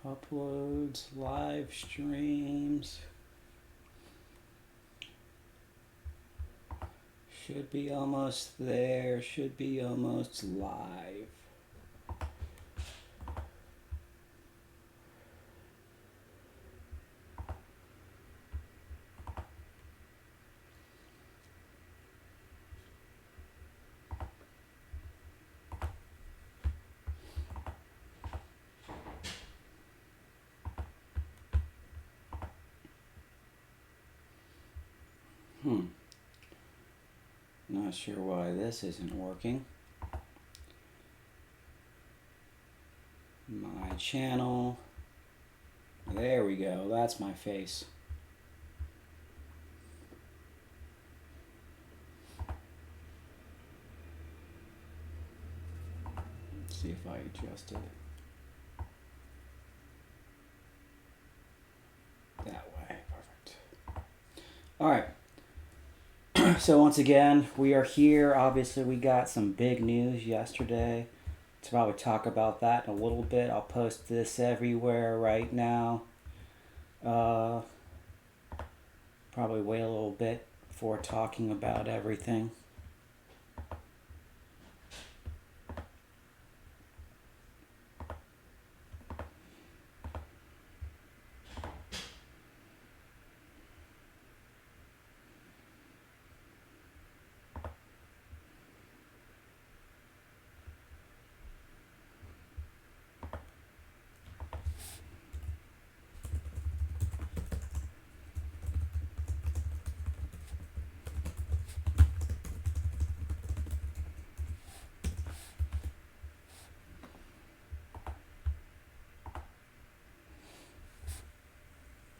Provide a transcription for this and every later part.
Uploads, live streams. Should be almost there. Should be almost live. Not sure why this isn't working. My channel. There we go. That's my face. Let's see if I adjust it. That way. Perfect. All right. So once again, we are here. Obviously, we got some big news yesterday. To probably talk about that in a little bit. I'll post this everywhere right now. Probably wait a little bit before talking about everything.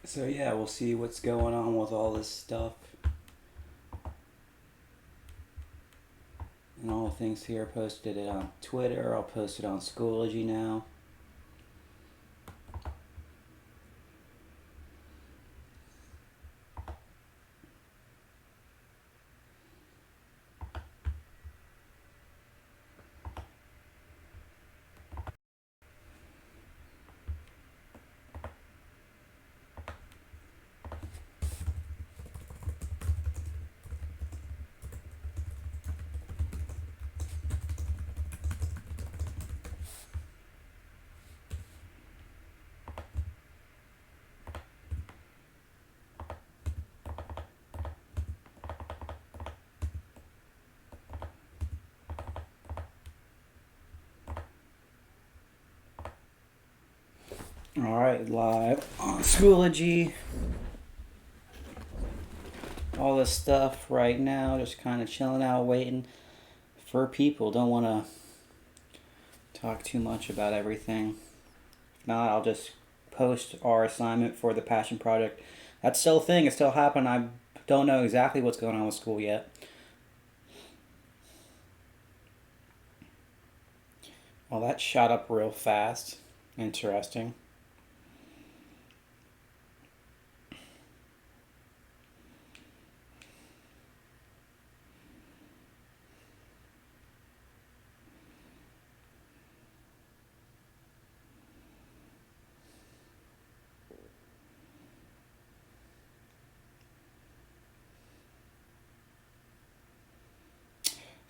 So yeah, we'll see what's going on with all this stuff. And all the things here, posted it on Twitter. I'll post it on Schoology now. Alright, live on Schoology. All this stuff right now, just kind of chilling out, waiting for people. Don't want to talk too much about everything. If not, I'll just post our assignment for the Passion Project. That's still a thing, it's still happening. I don't know exactly what's going on with school yet. Well, that shot up real fast. Interesting.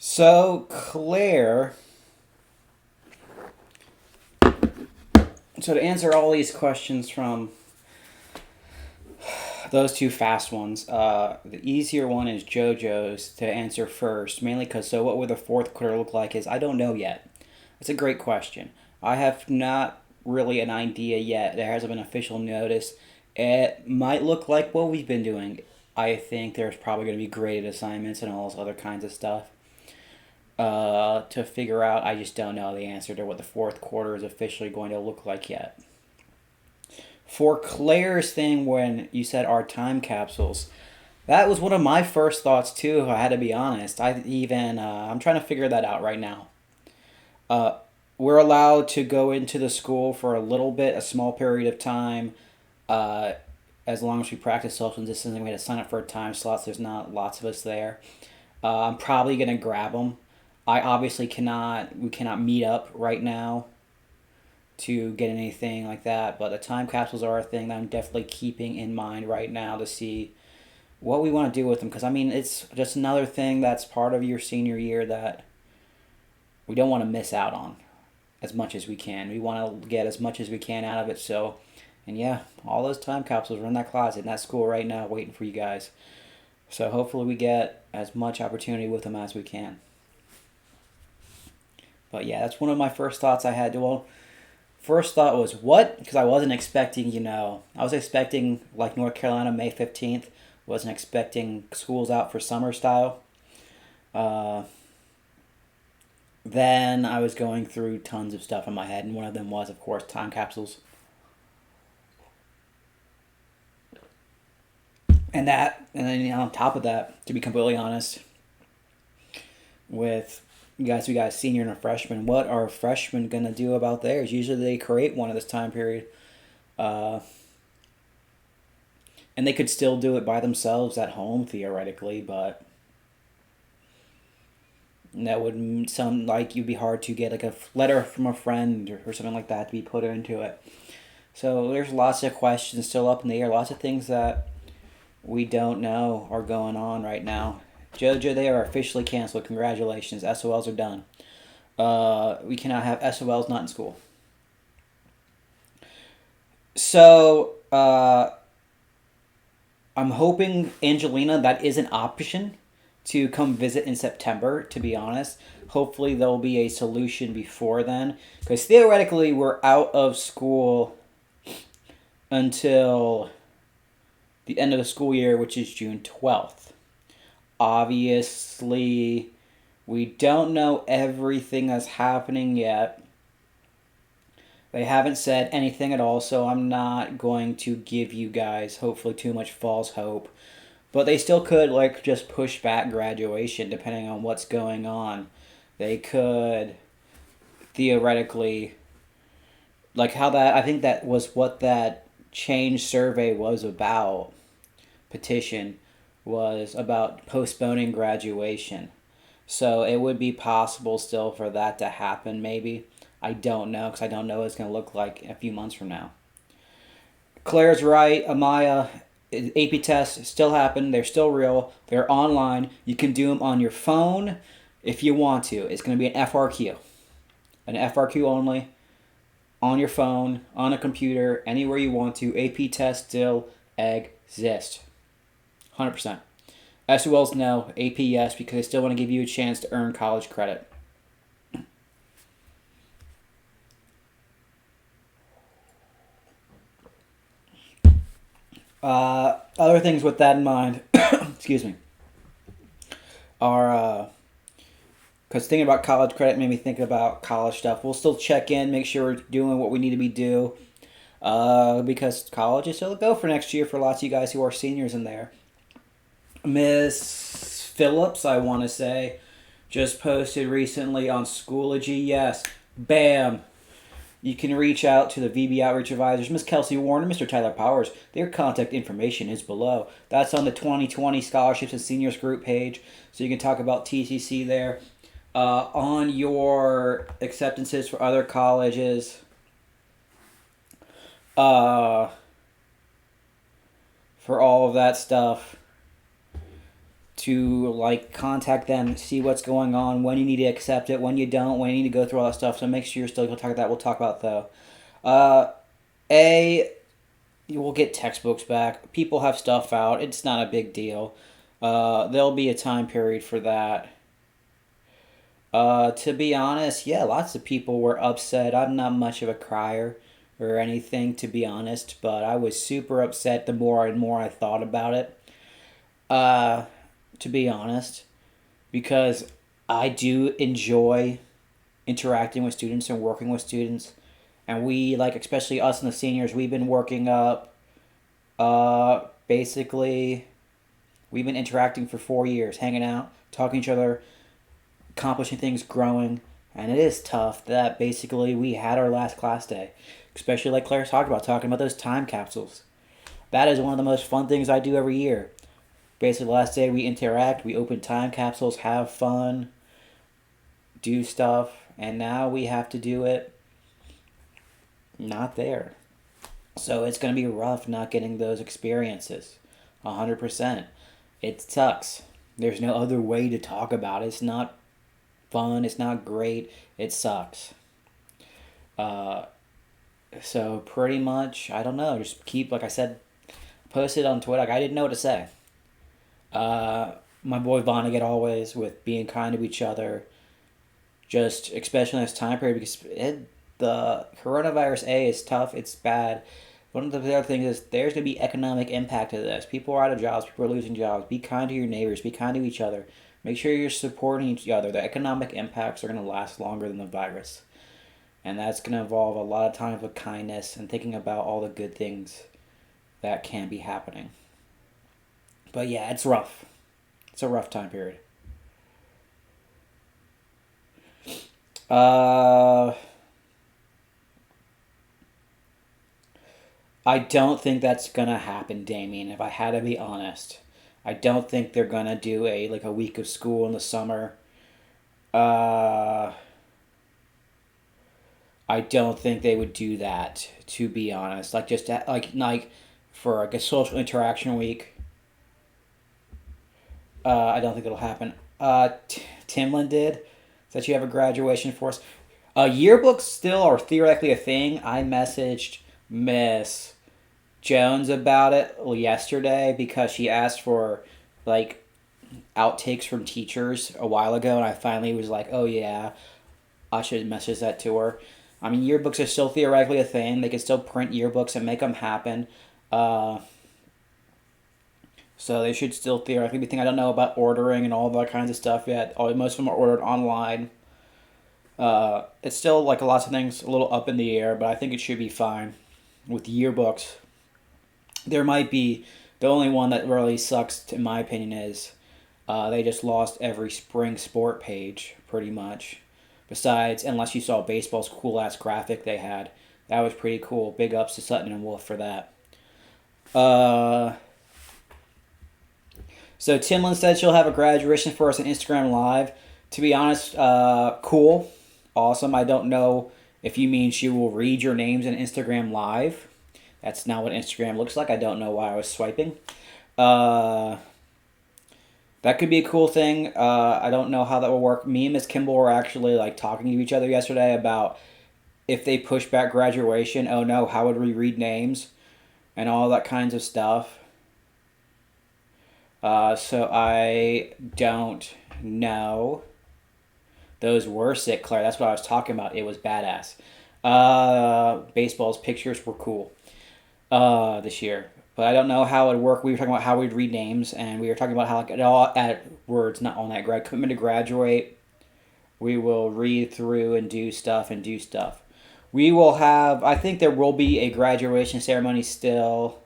So, Claire. So, to answer all these questions from those two fast ones, the easier one is JoJo's to answer first, mainly because so what would the fourth quarter look like is I don't know yet. That's a great question. I have not really an idea yet. There hasn't been official notice. It might look like what we've been doing. I think there's probably going to be graded assignments and all this other kinds of stuff. To figure out, I just don't know the answer to what the fourth quarter is officially going to look like yet. For Claire's thing, when you said our time capsules, that was one of my first thoughts too. I had to be honest. I'm trying to figure that out right now. Uh, we're allowed to go into the school for a little bit, a small period of time, uh, as long as we practice social distancing. We had to sign up for a time slot. So there's not lots of us there. I'm probably gonna grab them. I obviously cannot. We cannot meet up right now to get anything like that. But the time capsules are a thing that I'm definitely keeping in mind right now to see what we want to do with them. Because, I mean, it's just another thing that's part of your senior year that we don't want to miss out on as much as we can. We want to get as much as we can out of it. So, and yeah, all those time capsules are in that closet in that school right now waiting for you guys. So hopefully we get as much opportunity with them as we can. But yeah, that's one of my first thoughts I had. Well, first thought was what? Because I wasn't expecting, I was expecting like North Carolina May 15th. Wasn't expecting schools out for summer style. Then I was going through tons of stuff in my head, and one of them was, of course, time capsules. And then on top of that, to be completely honest, with you guys, we got a senior and a freshman. What are freshmen gonna do about theirs? Usually they create one at this time period, and they could still do it by themselves at home theoretically, but that would sound like you'd be hard to get like a letter from a friend or something like that to be put into it. So there's lots of questions still up in the air, lots of things that we don't know are going on right now. JoJo, they are officially canceled. Congratulations. SOLs are done. We cannot have SOLs not in school. So, I'm hoping, Angelina, that is an option to come visit in September, to be honest. Hopefully there'll be a solution before then. Because theoretically, we're out of school until the end of the school year, which is June 12th. Obviously, we don't know everything that's happening yet. They haven't said anything at all, so I'm not going to give you guys, hopefully, too much false hope. But they still could, just push back graduation, depending on what's going on. They could, theoretically, I think that was what that change survey was about, petition, was about postponing graduation. So it would be possible still for that to happen, maybe. I don't know, because I don't know what it's going to look like a few months from now. Claire's right. Amaya, AP tests still happen. They're still real. They're online. You can do them on your phone if you want to. It's going to be an FRQ. An FRQ only. On your phone, on a computer, anywhere you want to. AP tests still exist. 100%. SOLs no. AP yes, because they still want to give you a chance to earn college credit. Other things with that in mind, excuse me, are, because thinking about college credit made me think about college stuff. We'll still check in, make sure we're doing what we need to be do, because college is still a go for next year for lots of you guys who are seniors in there. Miss Phillips, I want to say, just posted recently on Schoology, yes, bam. You can reach out to the VB Outreach Advisors, Miss Kelsey Warren and Mr. Tyler Powers. Their contact information is below. That's on the 2020 Scholarships and Seniors group page, so you can talk about TCC there. On your acceptances for other colleges, for all of that stuff, to contact them, see what's going on, when you need to accept it, when you don't, when you need to go through all that stuff. So make sure you're still going to talk about that. We'll talk about though. You will get textbooks back. People have stuff out. It's not a big deal. There'll be a time period for that. To be honest, yeah, lots of people were upset. I'm not much of a crier or anything, to be honest, but I was super upset the more and more I thought about it. To be honest, because I do enjoy interacting with students and working with students, and we, especially us and the seniors, we've been working up, basically, we've been interacting for 4 years, hanging out, talking to each other, accomplishing things, growing, and it is tough that basically we had our last class day, especially like Claire talked about, talking about those time capsules. That is one of the most fun things I do every year. Basically, the last day we interact, we open time capsules, have fun, do stuff, and now we have to do it not there. So it's going to be rough not getting those experiences. 100%. It sucks. There's no other way to talk about it. It's not fun. It's not great. It sucks. Uh, so pretty much, I don't know. Just keep, like I said, post it on Twitter. Like, I didn't know what to say. My boy Vonnegut always with being kind to each other, just especially in this time period because the coronavirus is tough. It's bad. One of the other things is there's going to be economic impact to this. People are out of jobs. People are losing jobs. Be kind to your neighbors. Be kind to each other. Make sure you're supporting each other. The economic impacts are going to last longer than the virus. And that's going to involve a lot of times with kindness and thinking about all the good things that can be happening. But yeah, it's rough. It's a rough time period. Uh, I don't think that's gonna happen, Damien. If I had to be honest, I don't think they're gonna do a week of school in the summer. Uh, I don't think they would do that. To be honest, like just like for like a social interaction week. I don't think it'll happen. Timlin did. That you have a graduation for us. Yearbooks still are theoretically a thing. I messaged Miss Jones about it yesterday because she asked for like outtakes from teachers a while ago, and I finally was like, oh yeah, I should message that to her. I mean, yearbooks are still theoretically a thing. They can still print yearbooks and make them happen. Uh, so they should still theoretically be a thing. I don't know about ordering and all that kinds of stuff yet. Most of them are ordered online. It's still like lots of things a little up in the air, but I think it should be fine with yearbooks. There might be the only one that really sucks, in my opinion, is they just lost every spring sport page pretty much. Besides, unless you saw baseball's cool ass graphic they had, that was pretty cool. Big ups to Sutton and Wolf for that. Uh, so Timlin said she'll have a graduation for us on Instagram Live. To be honest, cool, awesome. I don't know if you mean she will read your names in Instagram Live. That's not what Instagram looks like. I don't know why I was swiping. Uh, that could be a cool thing. I don't know how that will work. Me and Miss Kimball were actually like talking to each other yesterday about if they push back graduation. Oh no, how would we read names and all that kinds of stuff. So I don't know. Those were sick, Claire. That's what I was talking about. It was badass. Baseball's pictures were cool this year. But I don't know how it would work. We were talking about how we'd read names, and we were talking about how like, it all at words, not on that commitment to graduate. We will read through and do stuff and do stuff. We will have, I think there will be a graduation ceremony still,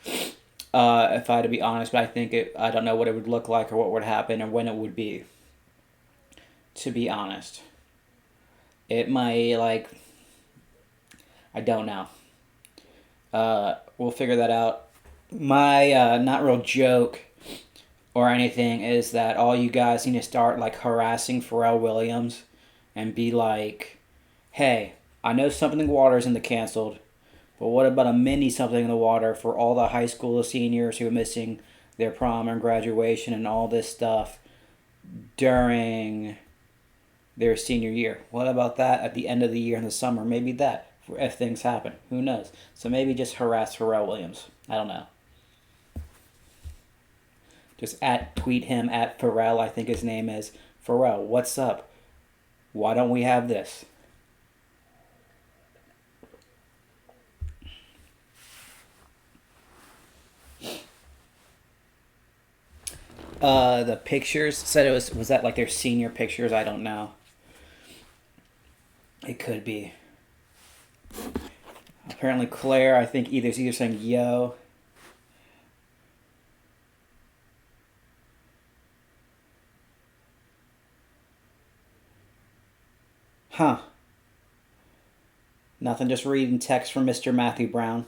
if I had to be honest, but I don't know what it would look like or what would happen or when it would be, to be honest. It might, like, I don't know. We'll figure that out. My not real joke or anything is that all you guys need to start like harassing Pharrell Williams and be like, hey, I know something in the water isn't the canceled, but what about a mini something in the water for all the high school seniors who are missing their prom and graduation and all this stuff during their senior year? What about that at the end of the year in the summer? Maybe that if things happen. Who knows? So maybe just harass Pharrell Williams. I don't know. Just tweet him at Pharrell, I think his name is. Pharrell, what's up? Why don't we have this? The pictures said was that like their senior pictures? I don't know. It could be. Apparently Claire, I think either saying yo. Huh. Nothing, just reading text from Mr. Matthew Brown.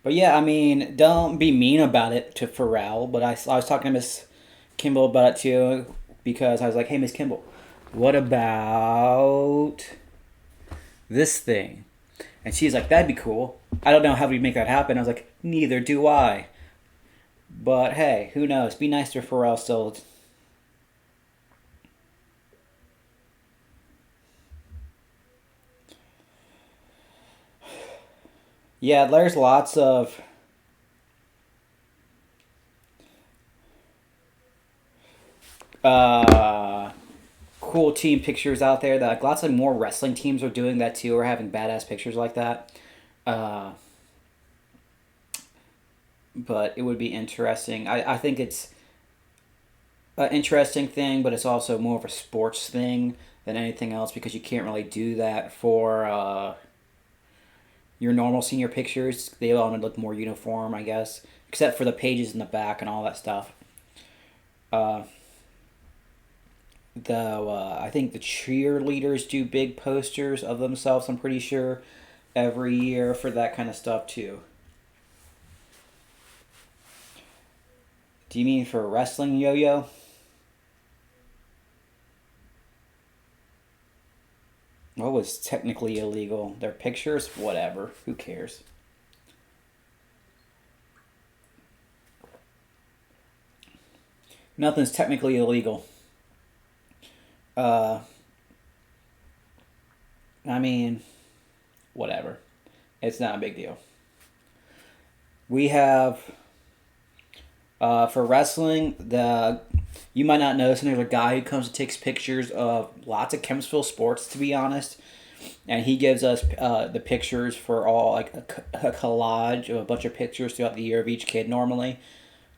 But yeah, I mean, don't be mean about it to Pharrell. But I was talking to Miss Kimball about it too because I was like, hey, Miss Kimball, what about this thing? And she's like, that'd be cool. I don't know how we make that happen. I was like, neither do I. But hey, who knows? Be nice to Pharrell still. Yeah, there's lots of uh, cool team pictures out there. That like, lots of more wrestling teams are doing that too, or having badass pictures like that. Uh, but it would be interesting. I think it's an interesting thing, but it's also more of a sports thing than anything else because you can't really do that for your normal senior pictures. They all look more uniform, I guess, except for the pages in the back and all that stuff. Uh, though I think the cheerleaders do big posters of themselves. I'm pretty sure every year for that kind of stuff too. Do you mean for wrestling yo-yo? What was technically illegal? Their pictures? Whatever. Who cares? Nothing's technically illegal. Uh, I mean, whatever. It's not a big deal. We have for wrestling the you might not notice, and there's a guy who comes and takes pictures of lots of Kempsville sports. To be honest, and he gives us the pictures for all like a collage of a bunch of pictures throughout the year of each kid normally.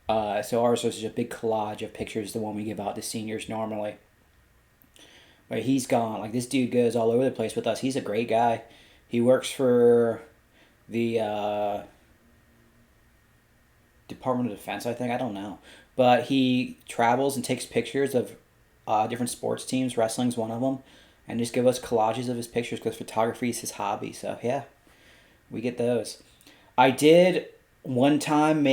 So ours was just a big collage of pictures, the one we give out to seniors normally. But he's gone. Like this dude goes all over the place with us. He's a great guy. He works for the Department of Defense, I think. I don't know, but he travels and takes pictures of different sports teams. Wrestling's one of them, and just give us collages of his pictures because photography is his hobby. So yeah, we get those. I did one time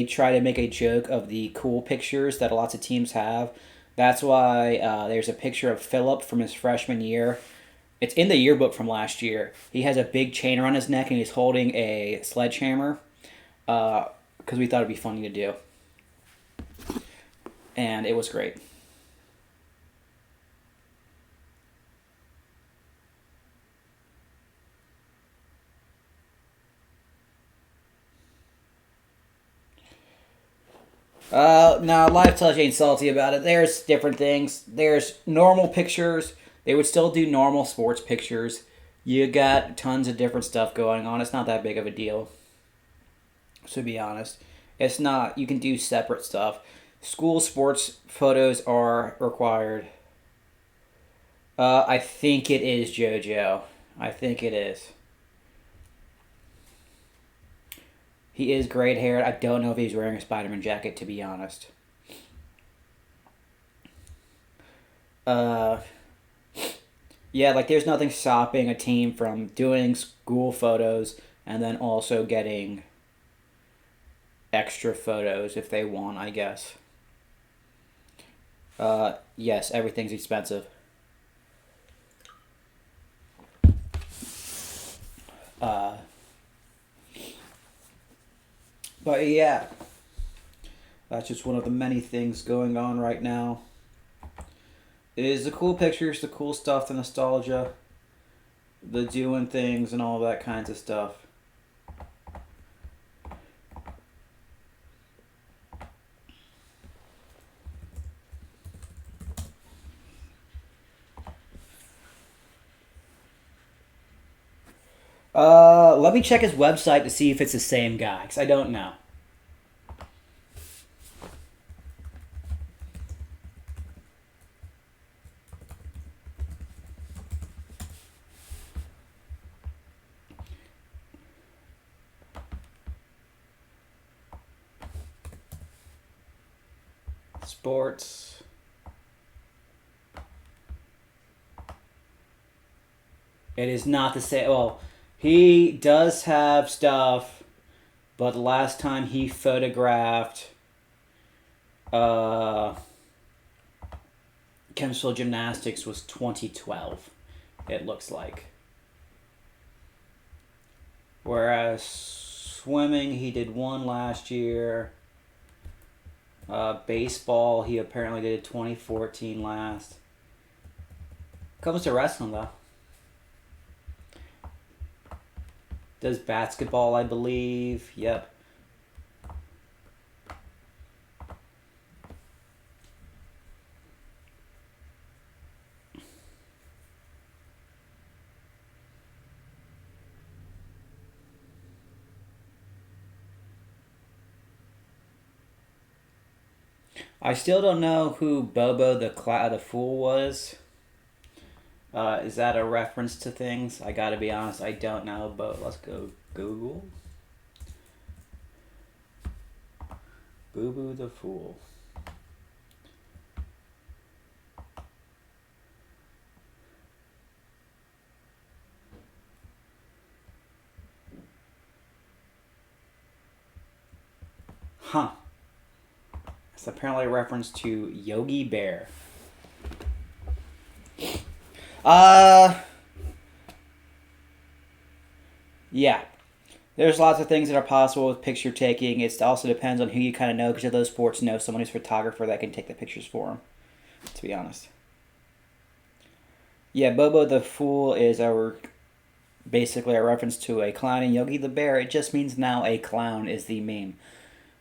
try to make a joke of the cool pictures that lots of teams have. That's why there's a picture of Philip from his freshman year. It's in the yearbook from last year. He has a big chain around his neck and he's holding a sledgehammer because we thought it'd be funny to do. And it was great. No, Live Touch ain't salty about it. There's different things. There's normal pictures. They would still do normal sports pictures. You got tons of different stuff going on. It's not that big of a deal, to be honest. It's not. You can do separate stuff. School sports photos are required. I think it is JoJo. I think it is. He is great haired. I don't know if he's wearing a Spider Man jacket, to be honest. Uh, yeah, like there's nothing stopping a team from doing school photos and then also getting extra photos if they want, I guess. Yes, everything's expensive. Uh, but yeah, that's just one of the many things going on right now. It is the cool pictures, the cool stuff, the nostalgia, the doing things, and all that kinds of stuff. Let me check his website to see if it's the same guy, because I don't know. Sports. It is not the same. Well, he does have stuff, but the last time he photographed uh, Chemistry Gymnastics was 2012, it looks like. Whereas swimming, he did one last year. Baseball, he apparently did 2014 last. Comes to wrestling though. Does basketball, I believe. Yep. I still don't know who Bobo the Fool was. Is that a reference to things? I gotta be honest, I don't know, but let's go Google. Boo Boo the Fool. Huh. It's apparently a reference to Yogi Bear. Uh, yeah. There's lots of things that are possible with picture taking. It also depends on who you kind of know, because of those sports know someone who's a photographer that can take the pictures for them, to be honest. Yeah, Bobo the Fool is basically a reference to a clown, and Yogi the Bear, it just means now a clown is the meme.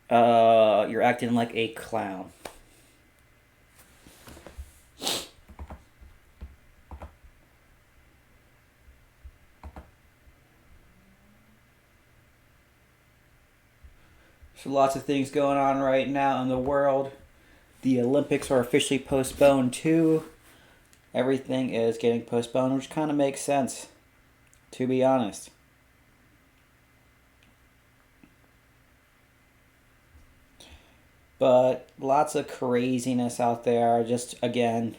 You're acting like a clown. So lots of things going on right now in the world. The Olympics are officially postponed too. Everything is getting postponed, which kind of makes sense, to be honest. But lots of craziness out there. Just, again,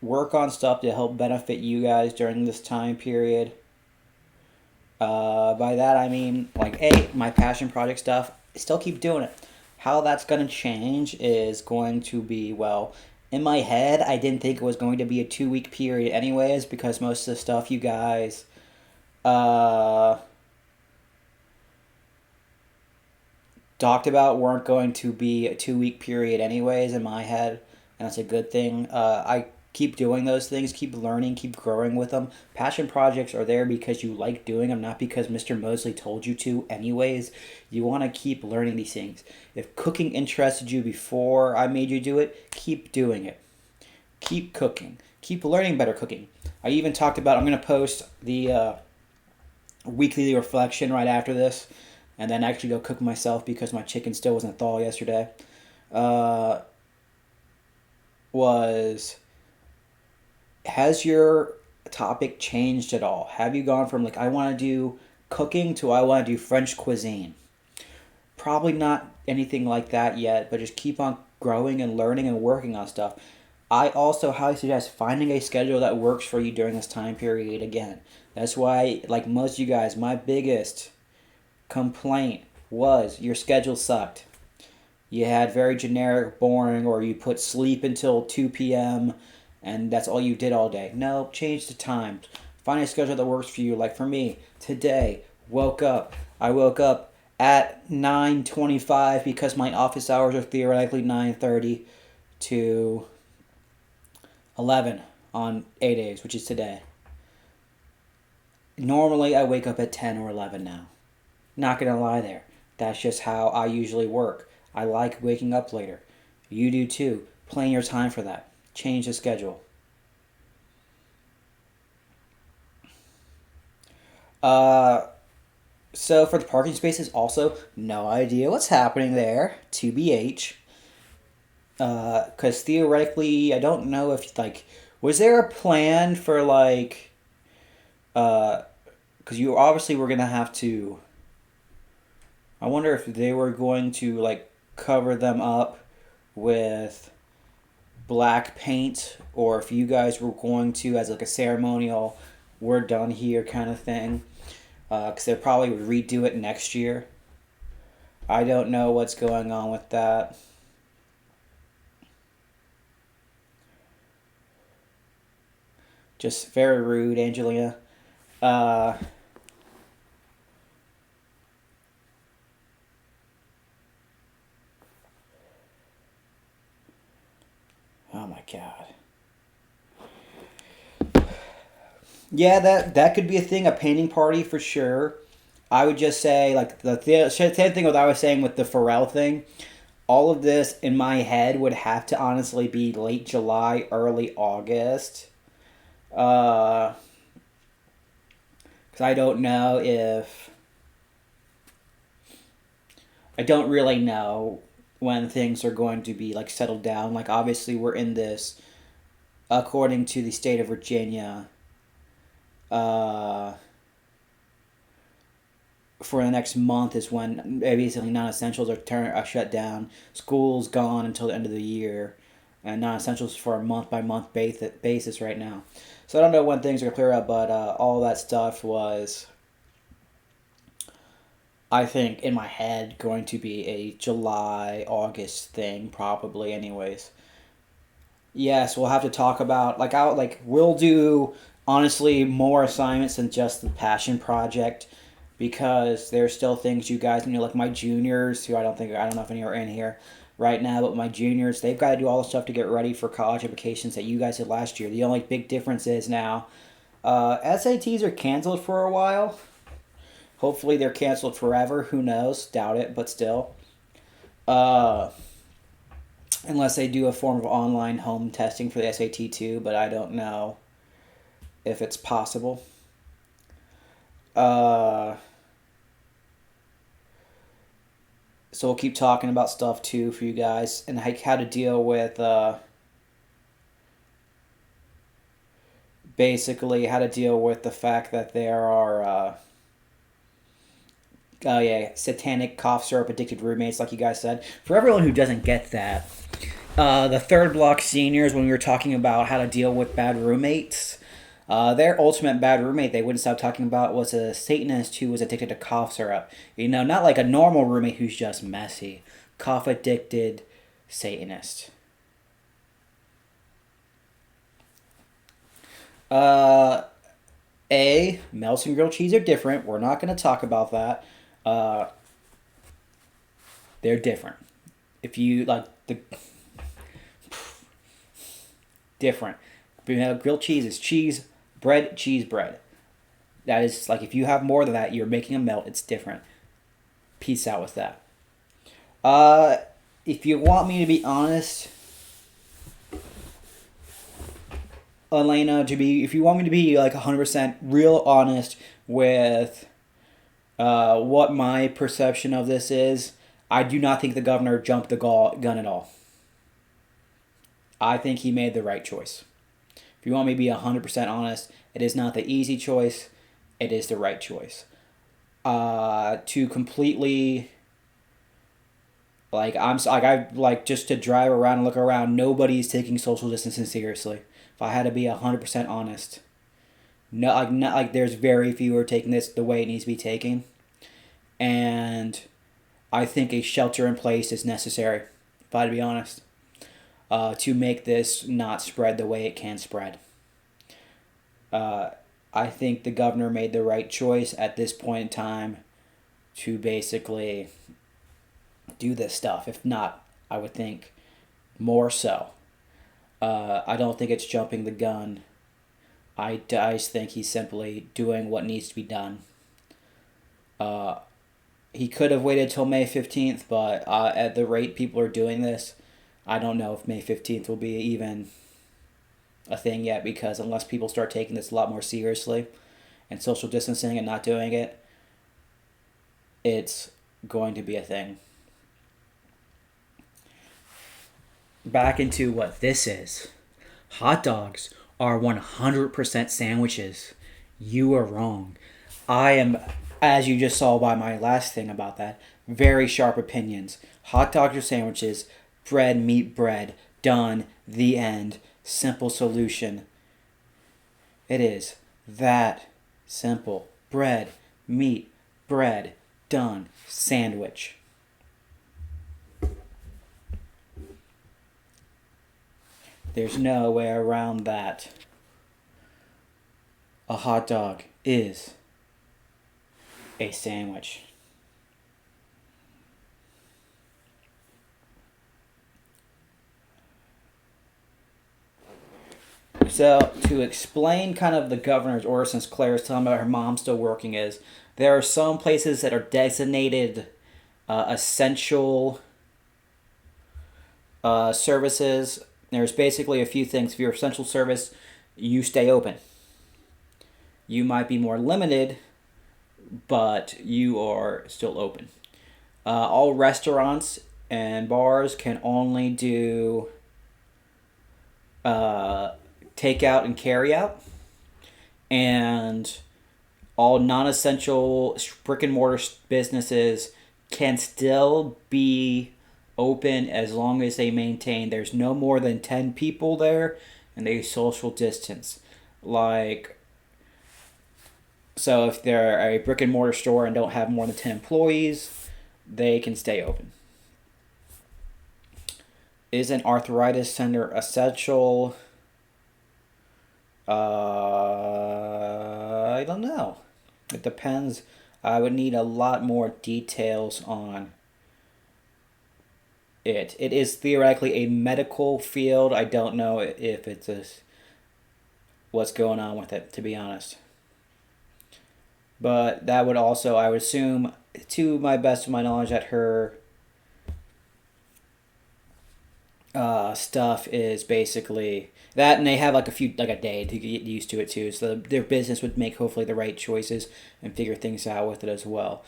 work on stuff to help benefit you guys during this time period. By that I mean, like, my passion project stuff, still keep doing it. How that's going to change is going to be, well, in my head, I didn't think it was going to be a 2 week period, anyways, because most of the stuff you guys uh, talked about weren't going to be a 2 week period, anyways, in my head, and that's a good thing. I keep doing those things, keep learning, keep growing with them. Passion projects are there because you like doing them, not because Mr. Mosley told you to, anyways. You want to keep learning these things. If cooking interested you before I made you do it, keep doing it. Keep cooking. Keep learning better cooking. I even talked about, I'm going to post the weekly reflection right after this, and then actually go cook myself because my chicken still wasn't thawed yesterday. Uh, was Has your topic changed at all? Have you gone from, like, I want to do cooking to I want to do French cuisine? Probably not anything like that yet, but just keep on growing and learning and working on stuff. I also highly suggest finding a schedule that works for you during this time period again. That's why, like most of you guys, my biggest complaint was your schedule sucked. You had very generic, boring, or you put sleep until 2 p.m. and that's all you did all day. No, change the times. Find a schedule that works for you. Like for me, today, I woke up at 9:25 because my office hours are theoretically 9:30 to 11 on A days, which is today. Normally, I wake up at 10 or 11 now. Not gonna lie there. That's just how I usually work. I like waking up later. You do too. Plan your time for that. Change the schedule. Uh, so for the parking spaces, also, no idea what's happening there. TBH. Because theoretically, I don't know if, like, was there a plan for, like, because you obviously were gonna have to. I wonder if they were going to, like, cover them up with black paint, or if you guys were going to, as like a ceremonial, we're done here kind of thing. Because they probably would redo it next year. I don't know what's going on with that. Just very rude, Angelina. Uh, my god. Yeah, that could be a thing, a painting party for sure. I would just say, like, same thing what I was saying with the Pharrell thing. All of this in my head would have to honestly be late July, early August. Because I don't know if. I don't really know when things are going to be, like, settled down. Like, obviously, we're in this, according to the state of Virginia, uh, for the next month is when basically non-essentials are shut down. School's gone until the end of the year, and non-essentials for a month by month basis right now. So I don't know when things are gonna clear up, but all that stuff was, I think, in my head going to be a July August thing probably. Anyways, yes, we'll have to talk about, we'll do honestly more assignments than just the passion project, because there's still things you guys need, like my juniors, who I don't know if any are in here right now, but my juniors, they've got to do all the stuff to get ready for college applications that you guys did last year. The only big difference is now SATs are canceled for a while. Hopefully they're canceled forever. Who knows? Doubt it, but still. Uh, Unless they do a form of online home testing for the SAT too, but I don't know if it's possible. Uh, so we'll keep talking about stuff too for you guys, and how to deal with basically how to deal with the fact that there are oh yeah, satanic cough syrup addicted roommates, like you guys said. For everyone who doesn't get that, the third block seniors, when we were talking about how to deal with bad roommates, their ultimate bad roommate they wouldn't stop talking about was a Satanist who was addicted to cough syrup. You know, not like a normal roommate who's just messy. Cough addicted Satanist. Uh, Melts and grilled cheese are different. We're not going to talk about that. Uh, they're different. If you like the different, grilled cheese is cheese bread, cheese bread. That is like, if you have more than that, you're making a melt. It's different. Peace out with that. Uh, if you want me to be honest, Elena, if you want me to be like 100% real honest with what my perception of this is, I do not think the governor jumped the gun at all. I think he made the right choice. If you want me to be 100% honest, it is not the easy choice. It is the right choice. To completely, just to drive around and look around, nobody's taking social distancing seriously. If I had to be 100% honest, no, not like there's very few who are taking this the way it needs to be taken, and I think a shelter in place is necessary. If I had to be honest, to make this not spread the way it can spread. I think the governor made the right choice at this point in time to basically do this stuff. If not, I would think more so. I don't think it's jumping the gun. I just think he's simply doing what needs to be done. He could have waited till May 15th, but at the rate people are doing this, I don't know if May 15th will be even a thing yet, because unless people start taking this a lot more seriously and social distancing and not doing it, it's going to be a thing. Back into what this is. Hot dogs are 100% sandwiches. You are wrong. I am, as you just saw by my last thing about that, very sharp opinions. Hot dogs are sandwiches. Bread, meat, bread. Done. The end. Simple solution. It is that simple. Bread, meat, bread. Done. Sandwich. There's no way around that. A hot dog is a sandwich. So to explain kind of the governor's order, since Claire's telling about her mom still working, is there are some places that are designated essential services. There's basically a few things. If you're essential service, you stay open. You might be more limited, but you are still open. All restaurants and bars can only do takeout and carry out, and all non-essential brick and mortar businesses can still be open as long as they maintain there's no more than 10 people there and they social distance. Like, so if they're a brick and mortar store and don't have more than 10 employees, they can stay open. Is an arthritis center essential? I don't know. It depends. I would need a lot more details on it. It is theoretically a medical field. I don't know if it's what's going on with it, to be honest. But that would also, I would assume, to my best of my knowledge, that her stuff is basically that, and they have like a day to get used to it too. So their business would make hopefully the right choices and figure things out with it as well.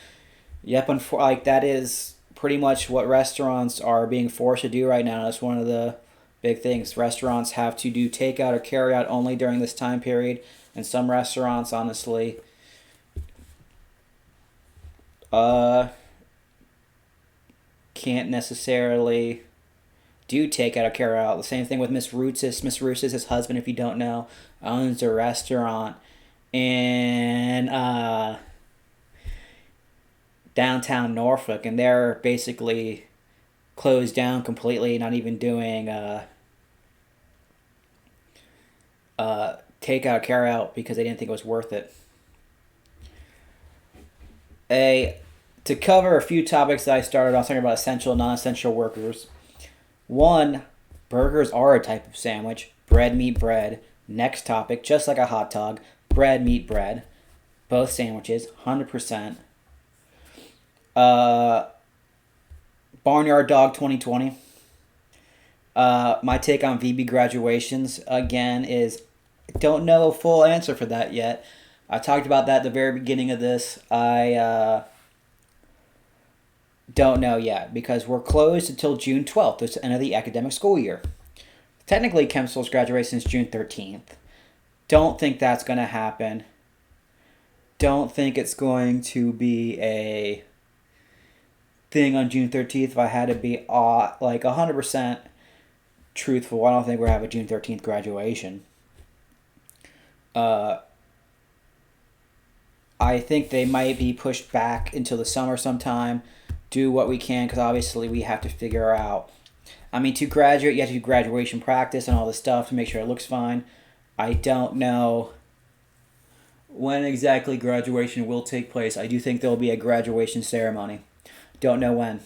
Yep, and like that is pretty much what restaurants are being forced to do right now. That's one of the big things. Restaurants have to do takeout or carry out only during this time period, and some restaurants, honestly, can't necessarily do takeout or carry out. The same thing with Miss Roots. Miss Roots is his husband, if you don't know, owns a restaurant in downtown Norfolk, and they're basically closed down completely, not even doing takeout, carry out because they didn't think it was worth it. To cover a few topics that I started off talking about essential and non-essential workers. One, burgers are a type of sandwich. Bread, meat, bread. Next topic, just like a hot dog. Bread, meat, bread. Both sandwiches, 100%. Barnyard Dog 2020. My take on VB graduations, again, is I don't know a full answer for that yet. I talked about that at the very beginning of this. I don't know yet because we're closed until June 12th. It's the end of the academic school year. Technically, Chemsell's graduation is June 13th. Don't think that's going to happen. Don't think it's going to be a thing on June 13th. If I had to be like 100% truthful, I don't think we're going to have a June 13th graduation. I think they might be pushed back until the summer sometime. Do what we can because obviously we have to figure out. I mean, to graduate, you have to do graduation practice and all this stuff to make sure it looks fine. I don't know when exactly graduation will take place. I do think there will be a graduation ceremony. Don't know when.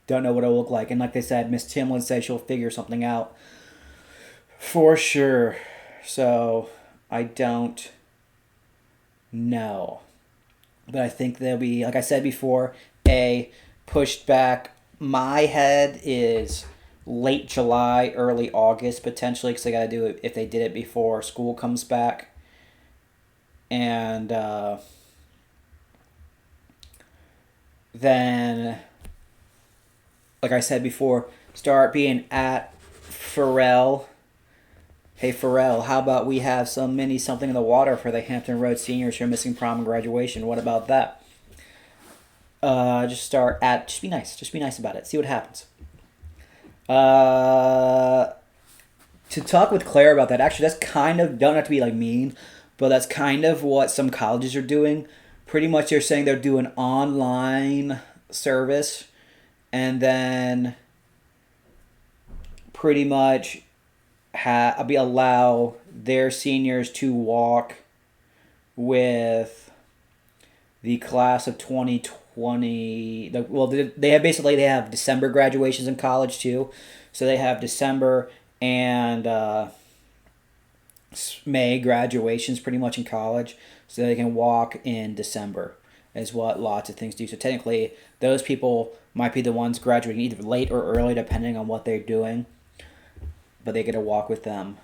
Don't know what it'll look like. And like they said, Miss Timlin said she'll figure something out for sure. So I don't know. But I think there'll be, like I said before, pushed back. My head is late July, early August potentially because they got to do it if they did it before school comes back. And then, like I said before, start being at Pharrell. Hey Pharrell, how about we have some mini something in the water for the Hampton Road seniors who are missing prom and graduation? What about that? Just be nice about it. See what happens. To talk with Claire about that, actually, that's kind of, don't have to be like mean, but that's kind of what some colleges are doing. Pretty much they're saying they're doing online service and then pretty much allow their seniors to walk with the class of 2020. They have December graduations in college too, so they have December and May graduations pretty much in college, so they can walk in December, is what lots of things do. So technically, those people might be the ones graduating either late or early, depending on what they're doing, but they get to walk with them.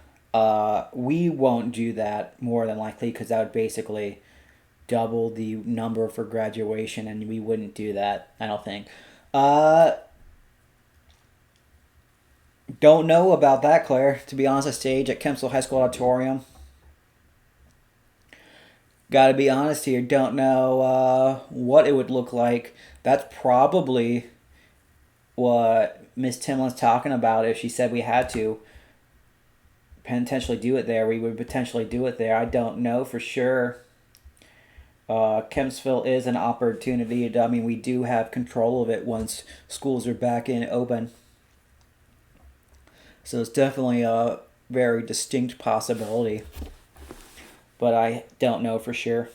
We won't do that more than likely because that would basically double the number for graduation, and we wouldn't do that, I don't think. Uh, don't know about that, Claire. To be honest, a stage at Kempsville High School Auditorium. Gotta be honest here, don't know what it would look like. That's probably what Miss Timlin's talking about. If she said we had to potentially do it there, we would potentially do it there. I don't know for sure. Kempsville is an opportunity. I mean, we do have control of it once schools are back in open. So it's definitely a very distinct possibility. But I don't know for sure.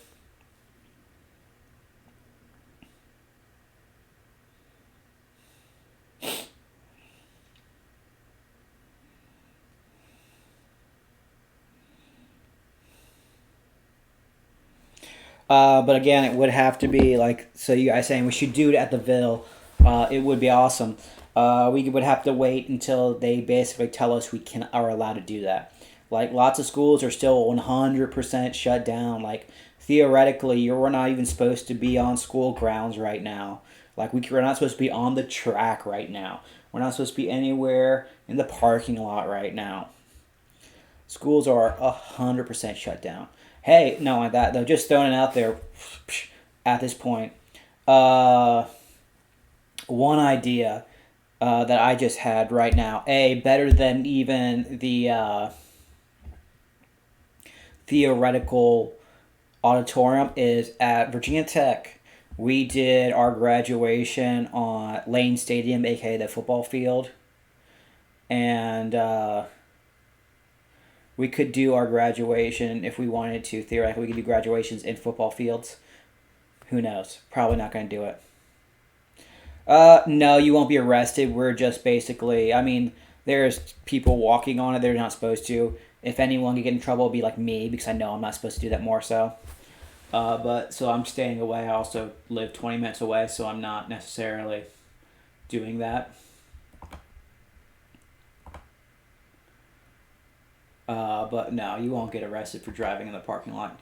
But again, it would have to be like, so you guys saying we should do it at the Ville. It would be awesome. We would have to wait until they basically tell us we can are allowed to do that. Like lots of schools are still 100% shut down. Like theoretically, we're not even supposed to be on school grounds right now. Like we're not supposed to be on the track right now. We're not supposed to be anywhere in the parking lot right now. Schools are 100% shut down. Hey, not like that though. Just throwing it out there. At this point, uh, one idea that I just had right now. Better than even the theoretical auditorium is at Virginia Tech. We did our graduation on Lane Stadium, aka the football field, and we could do our graduation if we wanted to. Theoretically, we could do graduations in football fields. Who knows? Probably not going to do it. No, you won't be arrested. We're just basically, I mean, there's people walking on it. They're not supposed to. If anyone could get in trouble, it'd be like me because I know I'm not supposed to do that more so. But so I'm staying away. I also live 20 minutes away, so I'm not necessarily doing that. But no, you won't get arrested for driving in the parking lot.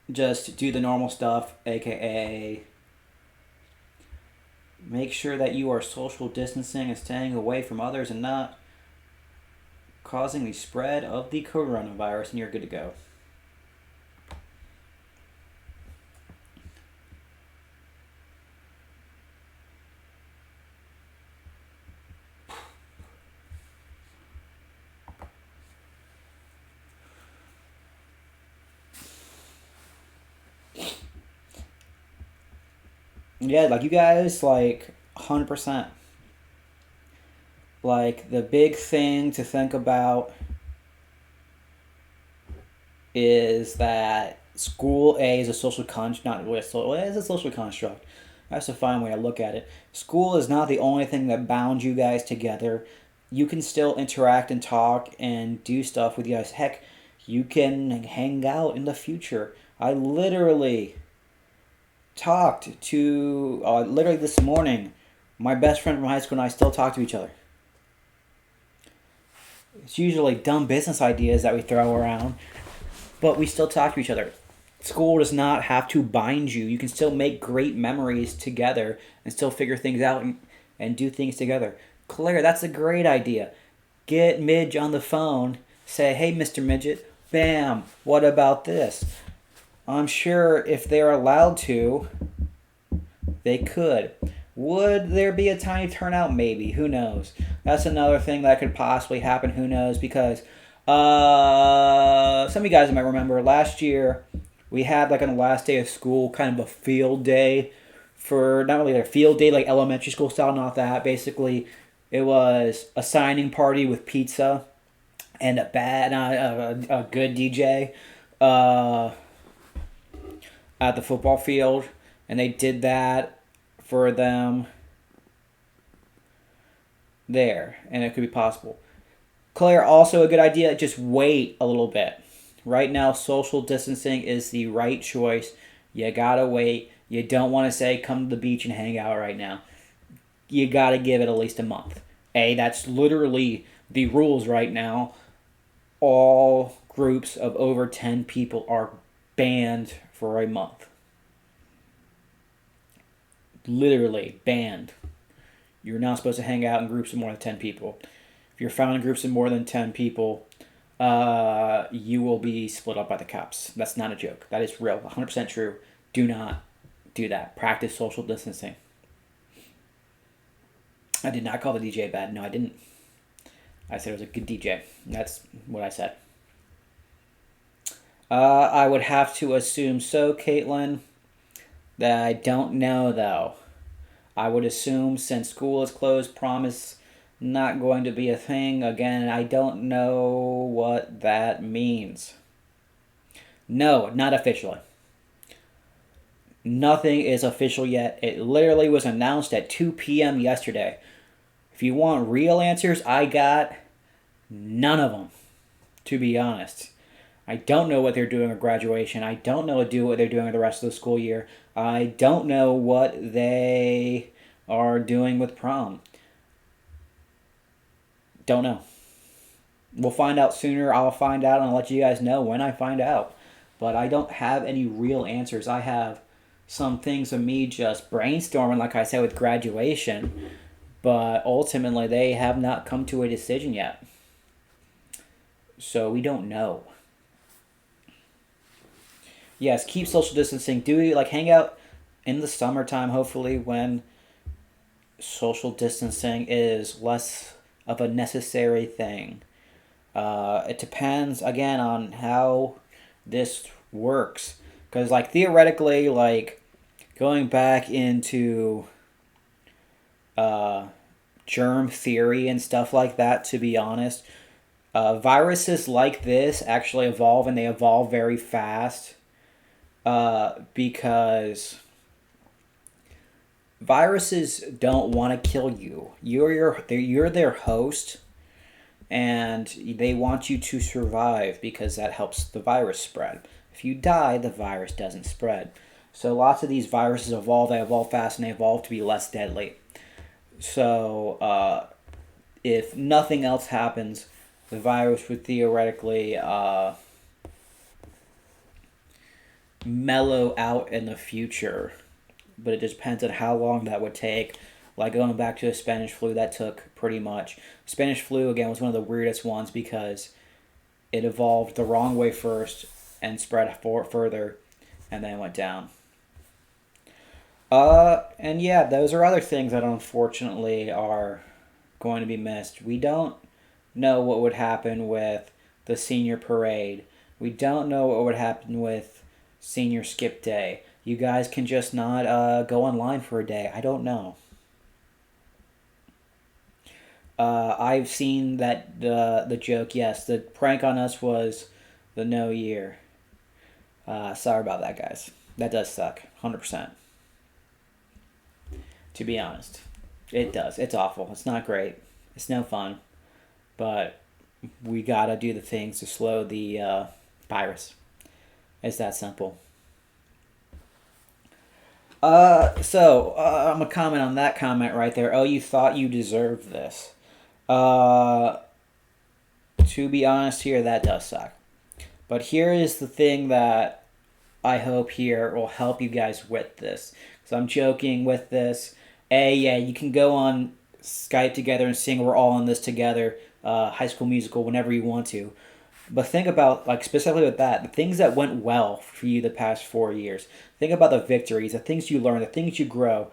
Just do the normal stuff, aka make sure that you are social distancing and staying away from others and not causing the spread of the coronavirus, and you're good to go. Yeah, like you guys, like 100%. Like the big thing to think about is that school A is a social construct. Not really it is a social construct. That's a fine way to look at it. School is not the only thing that bounds you guys together. You can still interact and talk and do stuff with you guys. Heck, you can hang out in the future. I literally talked to, literally this morning, my best friend from high school and I still talk to each other. It's usually dumb business ideas that we throw around, but we still talk to each other. School does not have to bind you. You can still make great memories together and still figure things out and do things together. Claire, that's a great idea. Get Midge on the phone. Say, hey, Mr. Midget, bam, what about this? I'm sure if they're allowed to, they could. Would there be a tiny turnout? Maybe. Who knows? That's another thing that could possibly happen. Who knows? Because some of you guys might remember last year we had like on the last day of school kind of a field day for not really a field day like elementary school style, not that. Basically, it was a signing party with pizza and a good DJ at the football field, and they did that for them there, and it could be possible. Claire, also a good idea. Just wait a little bit. Right now, social distancing is the right choice. You gotta wait. You don't want to say come to the beach and hang out right now. You gotta give it at least a month. That's literally the rules right now. All groups of over 10 people are banned for a month. Literally banned. You're not supposed to hang out in groups of more than 10 people. If you're found in groups of more than 10 people, you will be split up by the cops. That's not a joke. That is real. 100% true. Do not do that. Practice social distancing. I did not call the DJ bad. No, I didn't. I said it was a good DJ. That's what I said. I would have to assume so, Caitlin, that I don't know, though. I would assume since school is closed, prom is not going to be a thing. Again, I don't know what that means. No, not officially. Nothing is official yet. It literally was announced at 2 p.m. yesterday. If you want real answers, I got none of them, to be honest. I don't know what they're doing at graduation. I don't know what they're doing the rest of the school year. I don't know what they are doing with prom. Don't know. We'll find out sooner. I'll find out and I'll let you guys know when I find out. But I don't have any real answers. I have some things of me just brainstorming, like I said, with graduation. But ultimately, they have not come to a decision yet. So we don't know. Yes, keep social distancing. Hang out in the summertime, hopefully, when social distancing is less of a necessary thing. It depends, again, on how this works. Because, theoretically, going back into germ theory and stuff like that, to be honest, viruses like this actually evolve, and they evolve very fast. Because viruses don't want to kill you. You're their host, and they want you to survive because that helps the virus spread. If you die, the virus doesn't spread. So lots of these viruses evolve. They evolve fast, and they evolve to be less deadly. So if nothing else happens, the virus would theoretically mellow out in the future, but it just depends on how long that would take. Going back to the Spanish flu, that took pretty much. Spanish flu, again, was one of the weirdest ones because it evolved the wrong way first and spread further, and then went down. And yeah, those are other things that unfortunately are going to be missed. We don't know what would happen with the senior parade. We don't know what would happen with senior skip day. You guys can just not go online for a day. I don't know. I've seen that the joke. Yes, the prank on us was the no year. Sorry about that, guys. That does suck. 100%. To be honest, it does. It's awful. It's not great. It's no fun. But we gotta do the things to slow the virus. It's that simple. I'm gonna comment on that comment right there. Oh, you thought you deserved this. To be honest here, that does suck. But here is the thing that I hope here will help you guys with this. So I'm joking with this. Yeah, you can go on Skype together and sing We're All in This Together, High School Musical, whenever you want to. But think about, specifically with that, the things that went well for you the past 4 years. Think about the victories, the things you learn, the things you grow.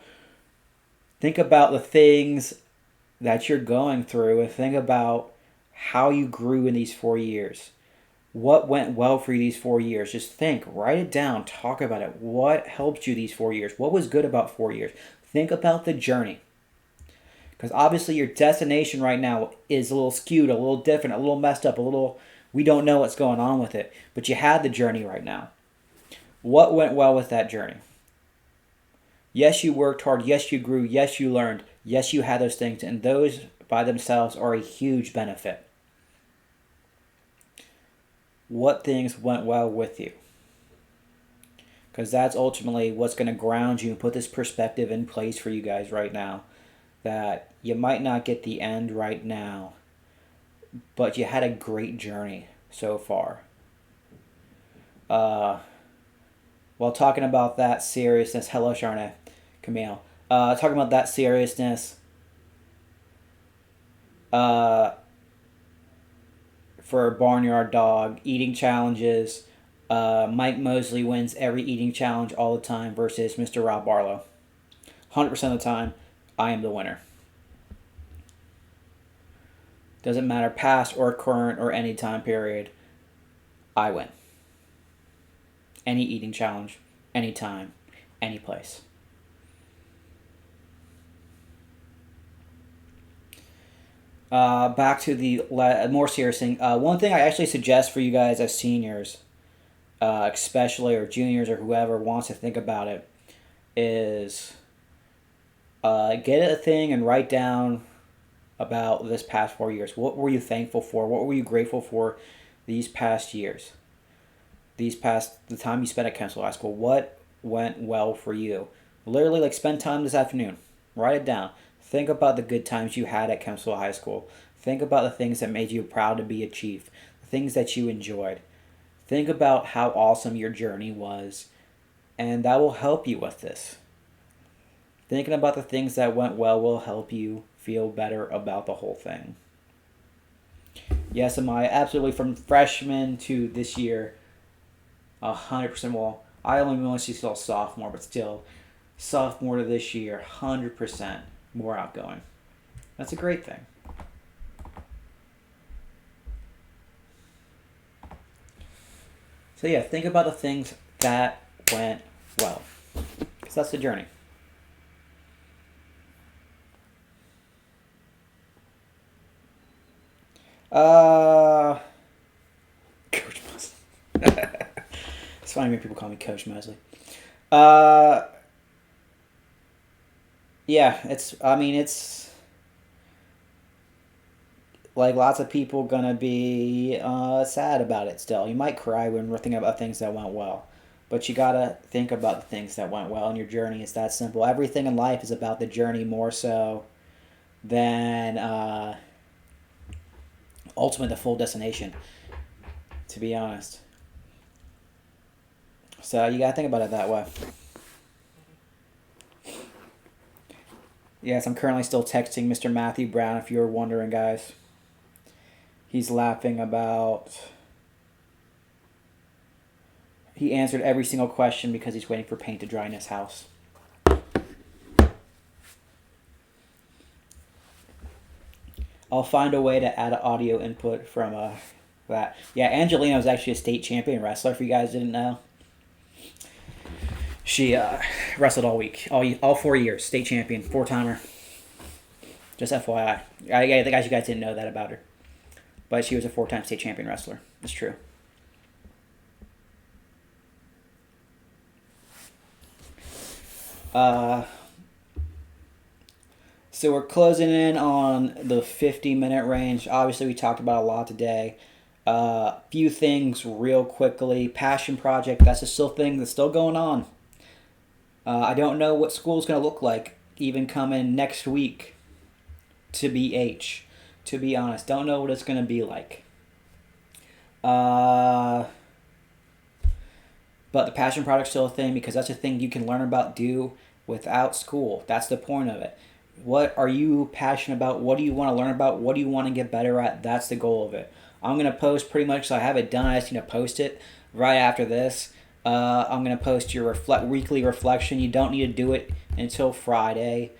Think about the things that you're going through, and think about how you grew in these 4 years. What went well for you these 4 years? Just think, write it down, talk about it. What helped you these 4 years? What was good about 4 years? Think about the journey. Because obviously your destination right now is a little skewed, a little different, a little messed up, we don't know what's going on with it. But you had the journey right now. What went well with that journey? Yes, you worked hard. Yes, you grew. Yes, you learned. Yes, you had those things. And those by themselves are a huge benefit. what things went well with you. Because that's ultimately what's going to ground you and put this perspective in place for you guys right now. That you might not get the end right now, but you had a great journey so far. While talking about that seriousness, hello Sharna, Camille. Talking about that seriousness, for Barnyard Dog, eating challenges. Mike Mosley wins every eating challenge all the time versus Mr. Rob Barlow. 100% of the time, I am the winner. Doesn't matter past or current or any time period, I win. Any eating challenge, anytime, any place. Back to the more serious thing. One thing I actually suggest for you guys as seniors, especially, or juniors, or whoever wants to think about it, is get a thing and write down about this past 4 years. What were you thankful for? What were you grateful for these past years? The time you spent at Kensal High School. What went well for you? Literally, like, spend time this afternoon. Write it down. Think about the good times you had at Kensal High School. Think about the things that made you proud to be achieved. The things that you enjoyed. Think about how awesome your journey was. And that will help you with this. Thinking about the things that went well will help you feel better about the whole thing. Yes, am I absolutely from freshman to this year, 100%. Well, I only see still sophomore, but still, sophomore to this year, 100% more outgoing. That's a great thing. So yeah, think about the things that went well, because that's the journey. Coach Mosley. It's funny when people call me Coach Mosley. Yeah, it's like lots of people gonna be sad about it still. You might cry when we're thinking about things that went well. But you gotta think about the things that went well in your journey. It's that simple. Everything in life is about the journey more so than ultimate the full destination, to be honest. So you gotta think about it that way. Yes, I'm currently still texting Mr. Matthew Brown, if you're wondering, guys. He's laughing about... He answered every single question because he's waiting for paint to dry in his house. I'll find a way to add an audio input from that. Yeah, Angelina was actually a state champion wrestler, if you guys didn't know. She wrestled all week, all 4 years, state champion, 4-timer. Just FYI. I think you guys didn't know that about her. But she was a 4-time state champion wrestler. It's true. So we're closing in on the 50-minute range. Obviously, we talked about a lot today. Few things real quickly. Passion project, that's a still thing that's still going on. I don't know what school's going to look like even coming next week to BH. To be honest, don't know what it's going to be like. But the passion project's still a thing because that's a thing you can learn about, do without school. That's the point of it. What are you passionate about? What do you want to learn about? What do you want to get better at? That's the goal of it. I'm going to post pretty much, so I have it done. I just need to post it right after this. I'm going to post your weekly reflection. You don't need to do it until Friday.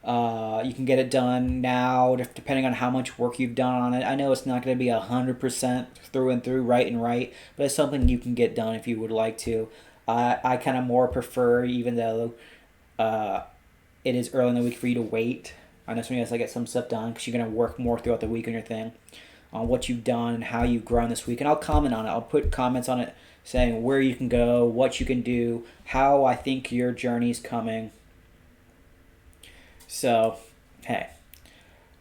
You can get it done now, depending on how much work you've done on it. I know it's not going to be 100% through and through, right, but it's something you can get done if you would like to. I kind of more prefer, even though it is early in the week, for you to wait. I know some of you guys get some stuff done because you're going to work more throughout the week on your thing, on what you've done and how you've grown this week. And I'll comment on it. I'll put comments on it saying where you can go, what you can do, how I think your journey's coming. So, hey,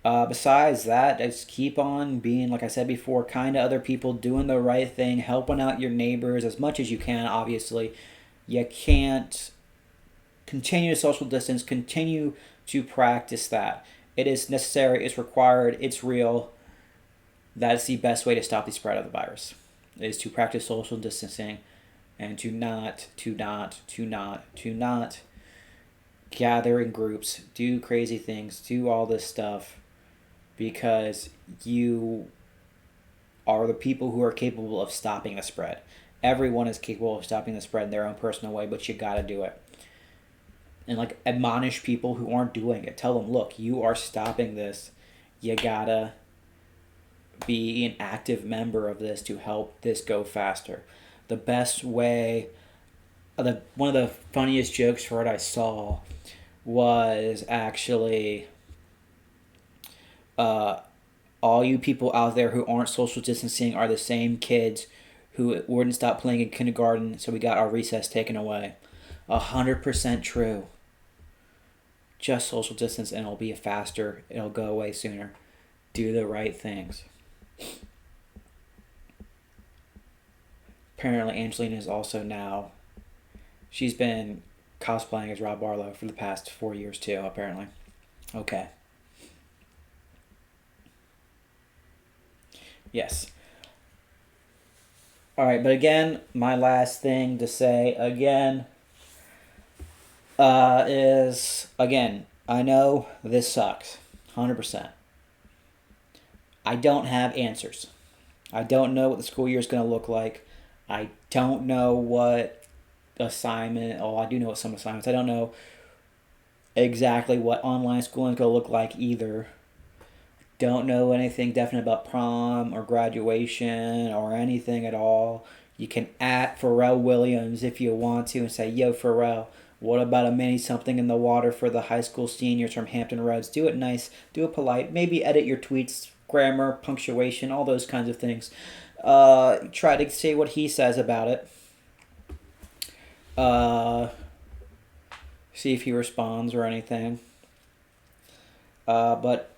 Besides that, just keep on being, like I said before, kind to other people, doing the right thing, helping out your neighbors as much as you can, obviously. You can't continue to social distance, continue to practice that. It is necessary, it's required, it's real. That's the best way to stop the spread of the virus, is to practice social distancing and to not gather in groups, do crazy things, do all this stuff because you are the people who are capable of stopping the spread. Everyone is capable of stopping the spread in their own personal way, but you gotta do it. And like admonish people who aren't doing it. Tell them, look, you are stopping this. You gotta be an active member of this to help this go faster. The best way, one of the funniest jokes for it I saw was actually uh, all you people out there who aren't social distancing are the same kids who wouldn't stop playing in kindergarten, so we got our recess taken away. 100% true. Just social distance and it'll be faster. It'll go away sooner. Do the right things. Apparently, Angelina is also now. She's been cosplaying as Rob Barlow for the past 4 years too. Apparently. Okay. Yes. All right, but again, my last thing to say again is again, I know this sucks, 100%. I don't have answers. I don't know what the school year is going to look like. I don't know what assignment. Oh, I do know what some assignments. I don't know exactly what online schooling is going to look like either. Don't know anything definite about prom or graduation or anything at all. You can at Pharrell Williams if you want to and say, yo, Pharrell, what about a mini something in the water for the high school seniors from Hampton Roads? Do it nice, do it polite. Maybe edit your tweets, grammar, punctuation, all those kinds of things. Try to say what he says about it. See if he responds or anything. But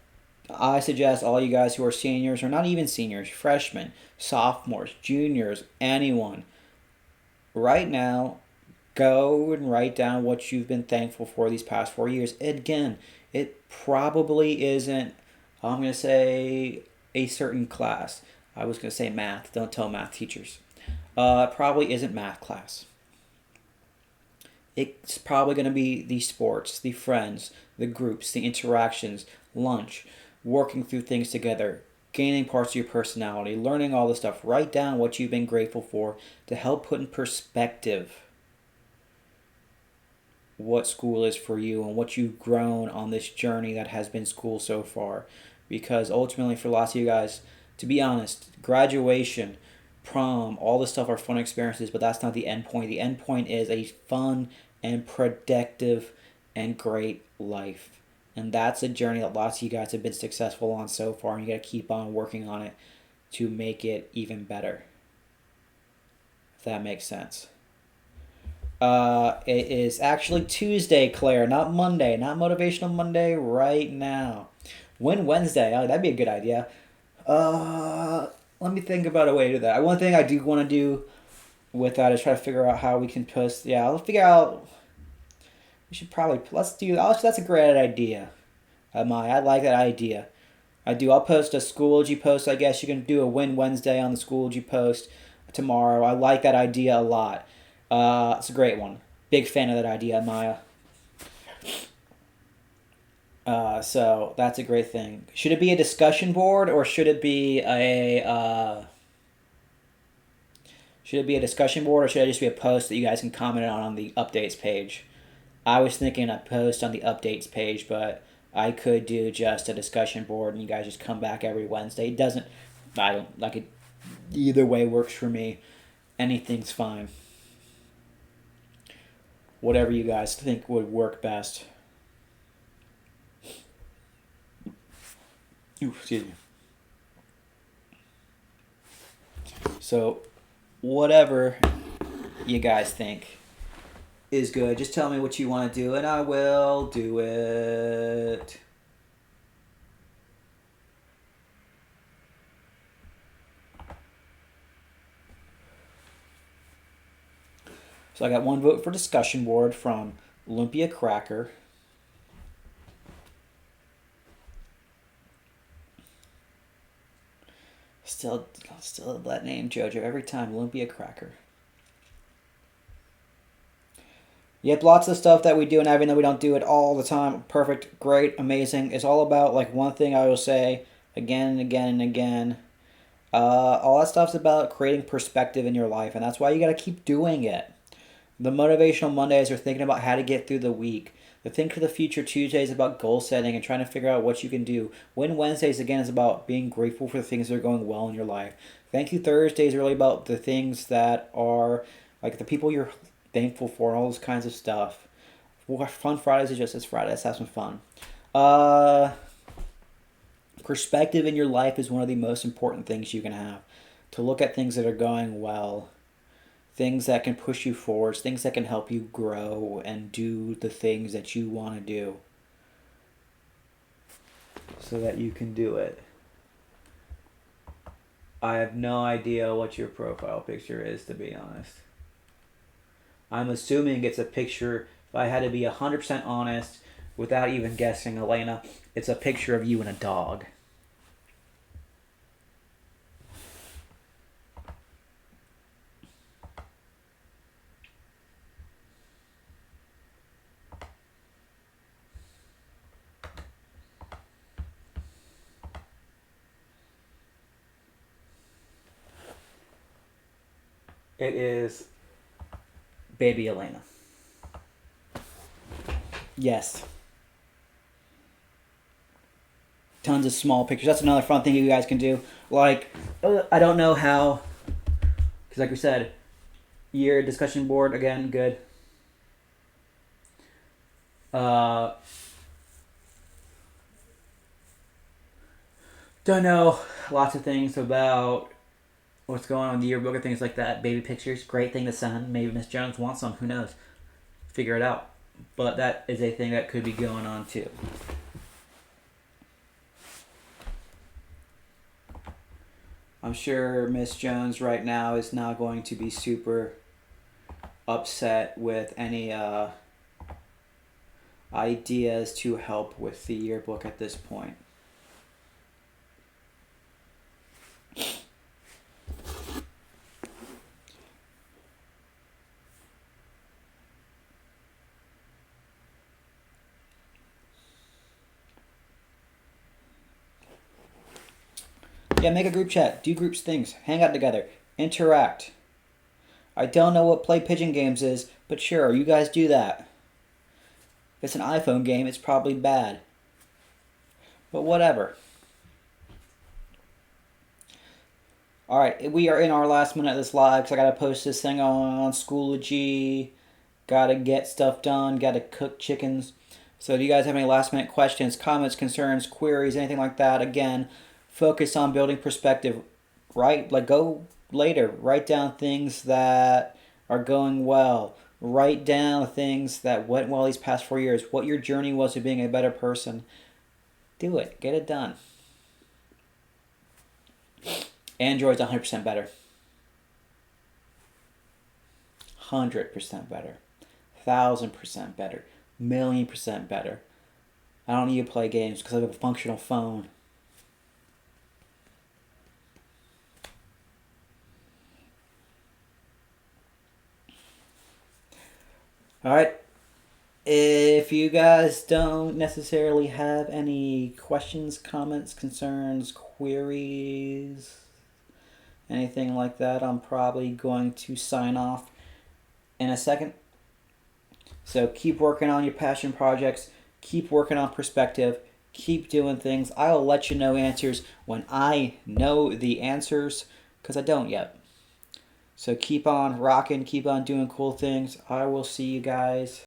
I suggest all you guys who are seniors, or not even seniors, freshmen, sophomores, juniors, anyone, right now, go and write down what you've been thankful for these past 4 years. Again, it probably isn't, I'm going to say, a certain class. I was going to say math. Don't tell math teachers. It probably isn't math class. It's probably going to be the sports, the friends, the groups, the interactions, lunch, working through things together, gaining parts of your personality, learning all this stuff. Write down what you've been grateful for to help put in perspective what school is for you and what you've grown on this journey that has been school so far. Because ultimately, for lots of you guys, to be honest, graduation, prom, all this stuff are fun experiences, but that's not the end point. The end point is a fun and productive and great life. And that's a journey that lots of you guys have been successful on so far, and you got to keep on working on it to make it even better. If that makes sense. It is actually Tuesday, Claire, not Monday. Not Motivational Monday right now. When Wednesday? Oh, that'd be a good idea. Let me think about a way to do that. One thing I do want to do with that is try to figure out how we can post. Yeah, I'll figure out. We should probably let's do. That's a great idea. I like that idea. I'll post a Schoology post. I guess you can do a Win Wednesday on the Schoology post tomorrow. I like that idea a lot. It's a great one. Big fan of that idea, Maya. So that's a great thing. Should it be a discussion board or should it be a discussion board or should it just be a post that you guys can comment on the updates page? I was thinking a post on the updates page, but I could do just a discussion board and you guys just come back every Wednesday. It doesn't, I don't like it. Either way works for me. Anything's fine. Whatever you guys think would work best. Ooh, excuse me. So, whatever you guys think is good. Just tell me what you want to do, and I will do it. So I got one vote for discussion board from Lumpia Cracker. Still that name, JoJo, every time. Lumpia Cracker. Yep, lots of stuff that we do, and even though we don't do it all the time, perfect, great, amazing. It's all about, like, one thing I will say again and again and again. All that stuff's about creating perspective in your life, and that's why you got to keep doing it. The Motivational Mondays are thinking about how to get through the week. The Think to the Future Tuesdays is about goal setting and trying to figure out what you can do. Win Wednesdays, again, is about being grateful for the things that are going well in your life. Thank You Thursdays is really about the things that are, like, the people you're thankful for, all those kinds of stuff. Fun Fridays is just, it's Friday, let's have some fun. Perspective in your life is one of the most important things you can have. To look at things that are going well, things that can push you forwards, things that can help you grow and do the things that you want to do so that you can do it. I have no idea what your profile picture is, to be honest. I'm assuming it's a picture, if I had to be 100% honest, without even guessing, Elena, it's a picture of you and a dog. It is baby Elena. Yes. Tons of small pictures. That's another fun thing you guys can do. Like, I don't know how, because like we said, year discussion board, again, good. Don't know lots of things about what's going on in the yearbook and things like that. Baby pictures, great thing to send. Maybe Miss Jones wants some, who knows? Figure it out. But that is a thing that could be going on too. I'm sure Miss Jones right now is not going to be super upset with any ideas to help with the yearbook at this point. Yeah, make a group chat, do groups things, hang out together, interact. I don't know what Play Pigeon Games is, but sure, you guys do that. If it's an iPhone game, it's probably bad. But whatever. Alright, we are in our last minute of this live because I gotta post this thing on Schoology. Gotta get stuff done, gotta cook chickens. So do you guys have any last minute questions, comments, concerns, queries, anything like that? Again, focus on building perspective. Right? Like, go later. Write down things that are going well. Write down things that went well these past 4 years. What your journey was to being a better person. Do it. Get it done. Android's 100% better. 100% better. 1,000% better. 1,000,000% better. I don't need to play games because I have a functional phone. Alright. If you guys don't necessarily have any questions, comments, concerns, queries, anything like that, I'm probably going to sign off in a second. So keep working on your passion projects. Keep working on perspective. Keep doing things. I'll let you know answers when I know the answers, because I don't yet. So keep on rocking. Keep on doing cool things. I will see you guys